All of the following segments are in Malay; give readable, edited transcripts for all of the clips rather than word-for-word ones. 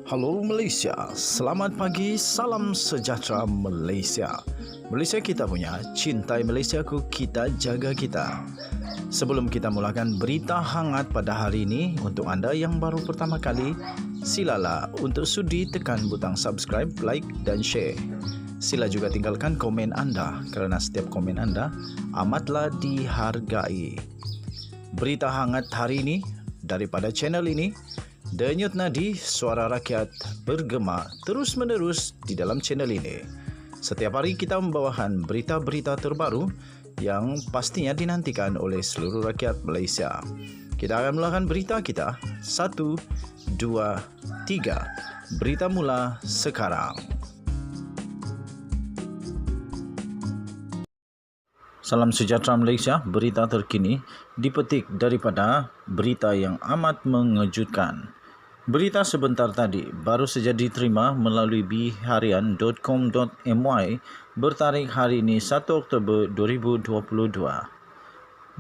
Halo Malaysia, selamat pagi, salam sejahtera Malaysia. Malaysia kita punya, cintai Malaysiaku, kita jaga kita. Sebelum kita mulakan berita hangat pada hari ini, untuk anda yang baru pertama kali, silalah untuk sudi tekan butang subscribe, like dan share. Sila juga tinggalkan komen anda kerana setiap komen anda amatlah dihargai. Berita hangat hari ini daripada channel ini, Denyut nadi suara rakyat bergema terus-menerus di dalam channel ini. Setiap hari kita membawakan berita-berita terbaru yang pastinya dinantikan oleh seluruh rakyat Malaysia. Kita akan mulakan berita kita. 1, 2, 3. Berita mula sekarang. Salam sejahtera Malaysia, berita terkini dipetik daripada berita yang amat mengejutkan. Berita sebentar tadi baru saja diterima melalui biharian.com.my bertarikh hari ini 1 Oktober 2022.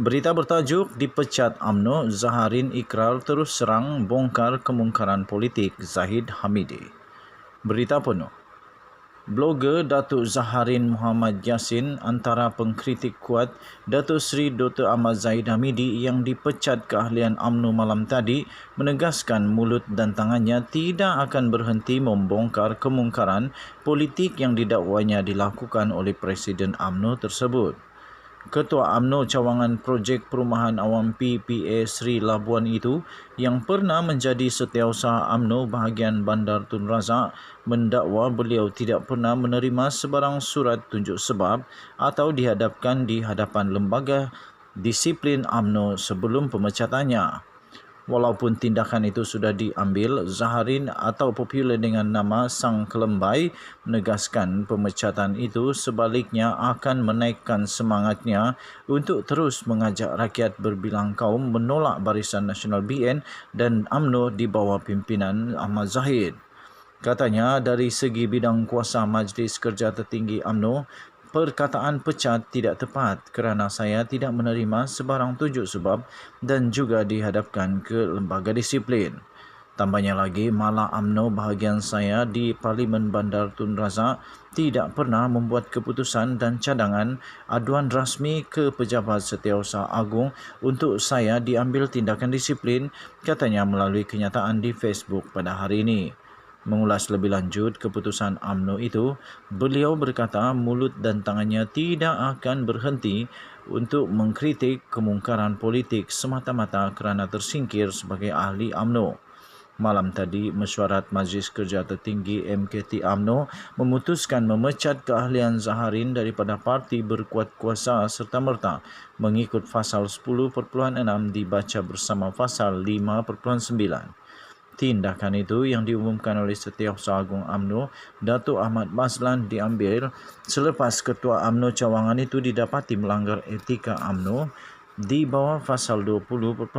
Berita bertajuk Dipecat UMNO, Zaharin ikrar terus serang bongkar kemungkaran politik Zahid Hamidi. Berita penuh. Blogger Datuk Zaharin Muhammad Yassin antara pengkritik kuat Datuk Seri Dr. Ahmad Zahid Hamidi yang dipecat keahlian UMNO malam tadi menegaskan mulut dan tangannya tidak akan berhenti membongkar kemungkaran politik yang didakwanya dilakukan oleh Presiden UMNO tersebut. Ketua UMNO cawangan Projek Perumahan Awam PPA Sri Labuan itu yang pernah menjadi setiausaha UMNO bahagian Bandar Tun Razak mendakwa beliau tidak pernah menerima sebarang surat tunjuk sebab atau dihadapkan di hadapan lembaga disiplin UMNO sebelum pemecatannya. Walaupun tindakan itu sudah diambil, Zaharin atau popular dengan nama Sang Kelembai menegaskan pemecatan itu sebaliknya akan menaikkan semangatnya untuk terus mengajak rakyat berbilang kaum menolak Barisan Nasional BN dan UMNO di bawah pimpinan Ahmad Zahid. Katanya dari segi bidang kuasa Majlis Kerja Tertinggi UMNO, perkataan pecat tidak tepat kerana saya tidak menerima sebarang tunjuk sebab dan juga dihadapkan ke lembaga disiplin. Tambahnya lagi, Mala UMNO bahagian saya di Parlimen Bandar Tun Razak tidak pernah membuat keputusan dan cadangan aduan rasmi ke Pejabat Setiausaha Agung untuk saya diambil tindakan disiplin, katanya melalui kenyataan di Facebook pada hari ini. Mengulas lebih lanjut keputusan UMNO itu, beliau berkata mulut dan tangannya tidak akan berhenti untuk mengkritik kemungkaran politik semata-mata kerana tersingkir sebagai ahli UMNO. Malam tadi, Mesyuarat Majlis Kerja Tertinggi MKT UMNO memutuskan memecat keahlian Zaharin daripada parti berkuat kuasa serta-merta mengikut Fasal 10.6 dibaca bersama Fasal 5.9. Tindakan itu yang diumumkan oleh Setiausaha Agung UMNO, Datuk Ahmad Mazlan diambil selepas Ketua UMNO cawangan itu didapati melanggar etika UMNO di bawah Fasal 20.9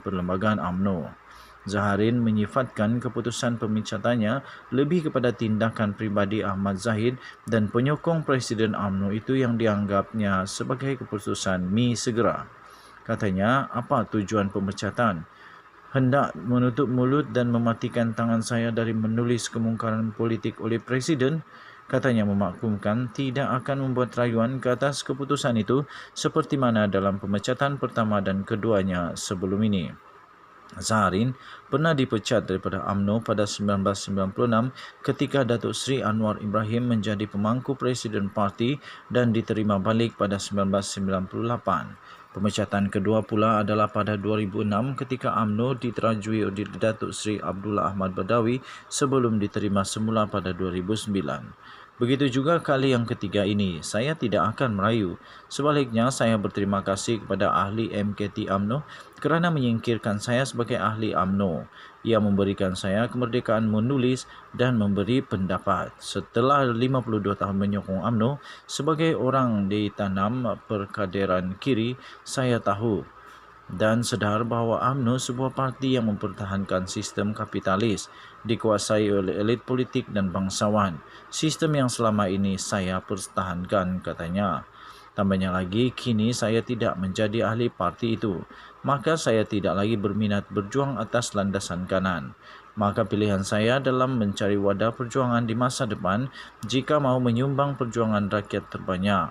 Perlembagaan UMNO. Zaharin menyifatkan keputusan pemecatannya lebih kepada tindakan pribadi Ahmad Zahid dan penyokong Presiden UMNO itu yang dianggapnya sebagai keputusan mi segera. Katanya, apa tujuan pemecatan? Hendak menutup mulut dan mematikan tangan saya dari menulis kemungkaran politik oleh Presiden, katanya memaklumkan tidak akan membuat rayuan ke atas keputusan itu seperti mana dalam pemecatan pertama dan keduanya sebelum ini. Zaharin pernah dipecat daripada UMNO pada 1996 ketika Datuk Seri Anwar Ibrahim menjadi pemangku Presiden Parti dan diterima balik pada 1998. Pemecatan kedua pula adalah pada 2006 ketika UMNO diterajui oleh Datuk Seri Abdullah Ahmad Badawi sebelum diterima semula pada 2009. Begitu juga kali yang ketiga ini, saya tidak akan merayu. Sebaliknya, saya berterima kasih kepada ahli MKT UMNO kerana menyingkirkan saya sebagai ahli UMNO. Ia memberikan saya kemerdekaan menulis dan memberi pendapat. Setelah 52 tahun menyokong UMNO, sebagai orang ditanam perkaderan kiri, saya tahu dan sedar bahawa UMNO sebuah parti yang mempertahankan sistem kapitalis, dikuasai oleh elit politik dan bangsawan. Sistem yang selama ini saya pertahankan, katanya. Tambahnya lagi, kini saya tidak menjadi ahli parti itu, maka saya tidak lagi berminat berjuang atas landasan kanan. Maka pilihan saya dalam mencari wadah perjuangan di masa depan, jika mau menyumbang perjuangan rakyat terbanyak,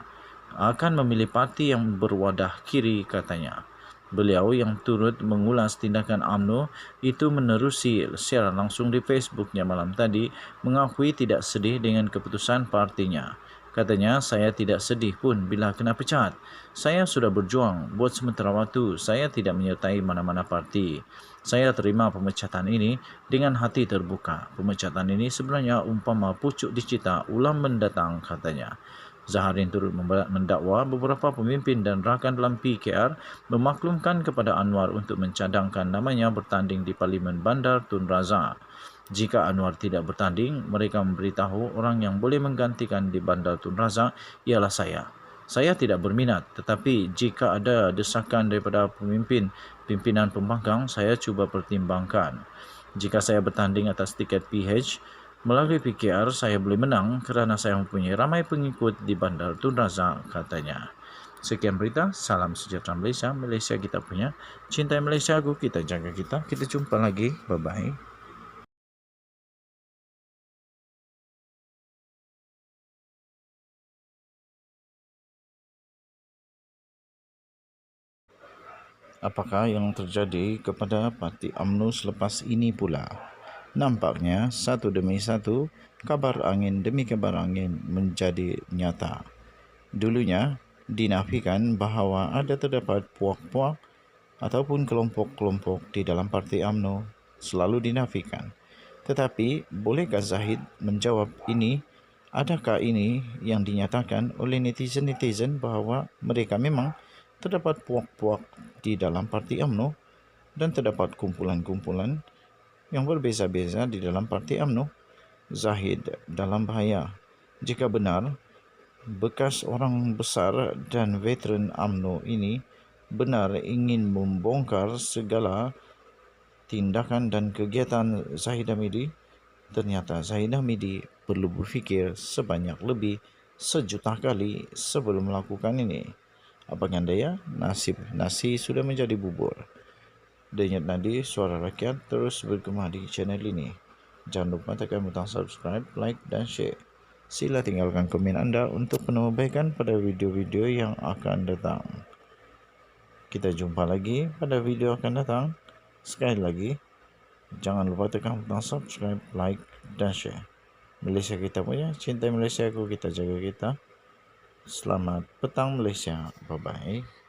akan memilih parti yang berwadah kiri, katanya. Beliau yang turut mengulas tindakan UMNO itu menerusi siaran langsung di Facebooknya malam tadi, mengakui tidak sedih dengan keputusan partinya. Katanya, saya tidak sedih pun bila kena pecat. Saya sudah berjuang, buat sementara waktu saya tidak menyertai mana-mana parti. Saya terima pemecatan ini dengan hati terbuka. Pemecatan ini sebenarnya umpama pucuk dicita ulang mendatang, katanya. Zaharin turut mendakwa beberapa pemimpin dan rakan dalam PKR memaklumkan kepada Anwar untuk mencadangkan namanya bertanding di Parlimen Bandar Tun Razak. Jika Anwar tidak bertanding, mereka memberitahu orang yang boleh menggantikan di Bandar Tun Razak ialah saya. Saya tidak berminat, tetapi jika ada desakan daripada pimpinan pembangkang, saya cuba pertimbangkan. Jika saya bertanding atas tiket PH, melalui PKR saya boleh menang kerana saya mempunyai ramai pengikut di Bandar Tun Razak, katanya. Sekian berita, salam sejahtera Malaysia, Malaysia kita punya. Cintai Malaysia aku, kita jaga kita. Kita jumpa lagi, bye-bye. Apakah yang terjadi kepada parti UMNO selepas ini pula? Nampaknya satu demi satu, kabar angin demi kabar angin menjadi nyata. Dulunya dinafikan bahawa ada terdapat puak-puak ataupun kelompok-kelompok di dalam parti UMNO, selalu dinafikan. Tetapi bolehkah Zahid menjawab ini? Adakah ini yang dinyatakan oleh netizen-netizen bahawa mereka memang terdapat puak-puak di dalam parti UMNO dan terdapat kumpulan-kumpulan yang berbeza-beza di dalam parti UMNO? Zahid dalam bahaya jika benar bekas orang besar dan veteran UMNO ini benar ingin membongkar segala tindakan dan kegiatan Zahid Hamidi. Ternyata Zahid Hamidi perlu berfikir sebanyak lebih sejuta kali sebelum melakukan ini. Apakah daya? Nasib nasi sudah menjadi bubur. Denyut nadi suara rakyat terus bergema di channel ini. Jangan lupa tekan butang subscribe, like dan share. Sila tinggalkan komen anda untuk penambahkan pada video-video yang akan datang. Kita jumpa lagi pada video akan datang. Sekali lagi, jangan lupa tekan butang subscribe, like dan share. Malaysia kita punya, cintai Malaysia aku, kita jaga kita. Selamat petang Malaysia. Bye-bye.